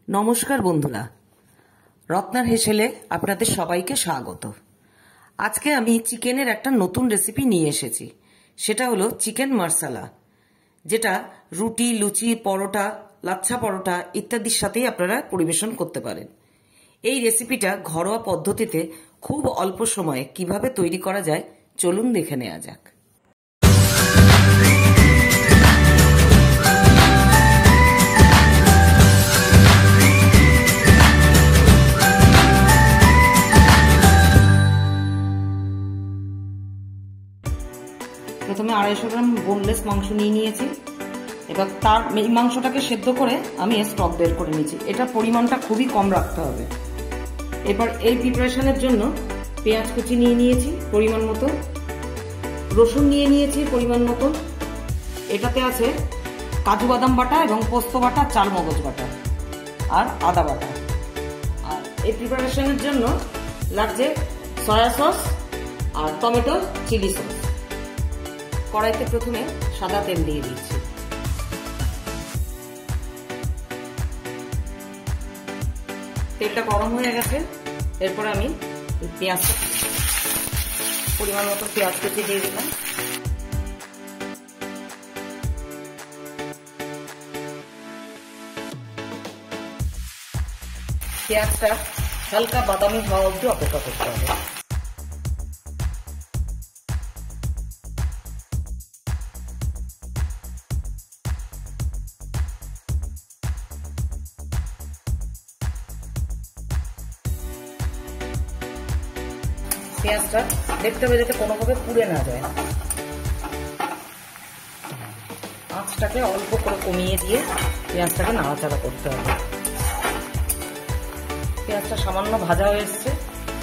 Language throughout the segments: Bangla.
নমস্কার বন্ধুরা, রত্নার হেসেলে আপনাদের সবাইকে স্বাগত। আজকে আমি চিকেনের একটা নতুন রেসিপি নিয়ে এসেছি। সেটা হলো চিকেন মার্সালা, যেটা রুটি, লুচি, পরোটা, লাচ্ছা পরোটা ইত্যাদির সাথেই আপনারা পরিবেশন করতে পারেন। এই রেসিপিটা ঘরোয়া পদ্ধতিতে খুব অল্প সময়ে কিভাবে তৈরি করা যায় চলুন দেখে নেওয়া যাক। প্রথমে 250 গ্রাম বোনলেস মাংস নিয়ে নিয়েছি। এবার এই মাংসটাকে সেদ্ধ করে আমি স্টক বের করে নিয়েছি। এটার পরিমাণটা খুবই কম রাখতে হবে। এবার এই প্রিপারেশনের জন্য পেঁয়াজ কুচি নিয়ে নিয়েছি পরিমাণ মতো, রসুন নিয়ে নিয়েছি পরিমাণ মতো। এটাতে আছে কাজু বাদাম বাটা এবং পোস্ত বাটা, চাল মগজ বাটা আর আদা বাটা। আর এই প্রিপারেশনের জন্য লাগছে সয়া সস আর টমেটো চিলি সস। কড়াইতে প্রথমে সাদা তেল দিয়ে দিচ্ছি। তেলটা গরম হয়ে গেছে। এরপর আমি পেঁয়াজটা পরিমাণ মতো পেঁয়াজ কেটে দিয়ে দিলাম। পেঁয়াজটা হালকা বাদামি হওয়া অবধি অপেক্ষা করতে হবে। পেঁয়াজটা দেখতে হবে যাতে কোনোভাবে পুড়ে না যায়। আঁচটাকে অল্প করে কমিয়ে দিয়ে পেঁয়াজটাকে নাড়াচাড়া করতে হবে। পেঁয়াজটা সামান্য ভাজা হয়ে এসছে।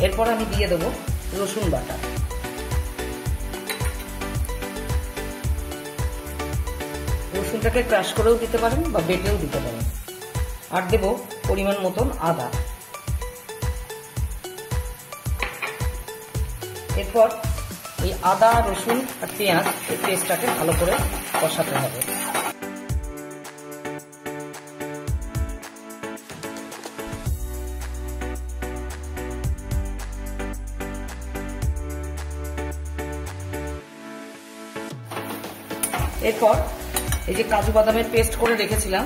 এরপর আমি দিয়ে দেবো রসুন বাটা। রসুনটাকে ক্রাশ করেও দিতে পারেন বা বেটেও দিতে পারেন। আর দেবো পরিমাণ মতন আদা। এরপর এই আদা, রসুন আর পেঁয়াজ এই পেস্টটাকে ভালো করে কষাতে হবে। এরপর এই যে কাজু বাদামের পেস্ট করে রেখেছিলাম,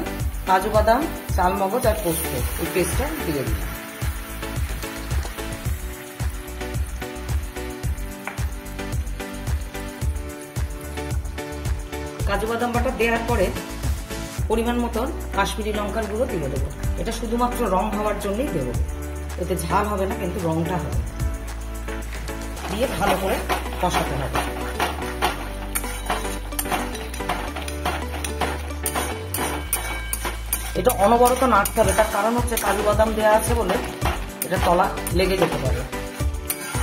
কাজু বাদাম, চাল মগজ আর পোস্ত, এই পেস্টটা দিয়ে দিলাম। কাজু বাদাম বাটা দেওয়ার পরে পরিমাণ মতন কাশ্মীরি লঙ্কার গুঁড়ো দিয়ে দেবো। এটা শুধুমাত্র রং হওয়ার জন্যই দেবো, এতে ঝাল হবে না, কিন্তু রংটা হবে। দিয়ে ভালো করে কষাতে হবে। এটা অনবরত নাড়তে হবে। তার কারণ হচ্ছে কাজু বাদাম দেওয়া আছে বলে এটা তলা লেগে যেতে পারে,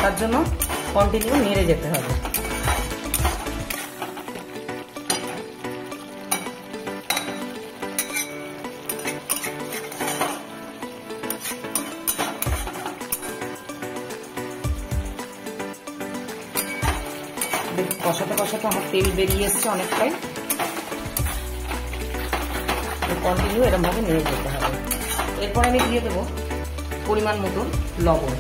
তার জন্য কন্টিনিউ নেড়ে যেতে হবে। কষাতে কষাতে আমার তেল বেরিয়ে এসছে অনেকটাই। কন্টিনিউ এরকম ভাবে নেড়ে যেতে হবে। এরপর আমি দিয়ে দেবো পরিমাণ মতন লবণ।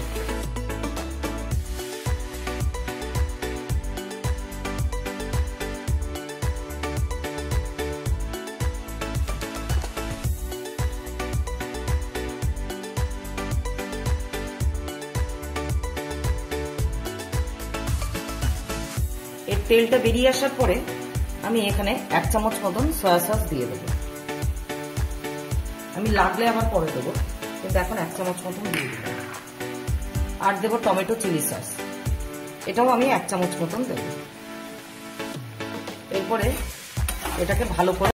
এর তেলটা বেরিয়ে আসার পরে আমি এখানে 1 চামচ মতন সয়া সস দিয়ে দেবো। আমি লাগলে আবার পরে দেবো, কিন্তু এখন 1 চামচ মতন দিয়ে দেবো। আর দেবো টমেটো চিলি সস, এটাও আমি 1 চামচ মতন দেবো। এরপরে এটাকে ভালো করে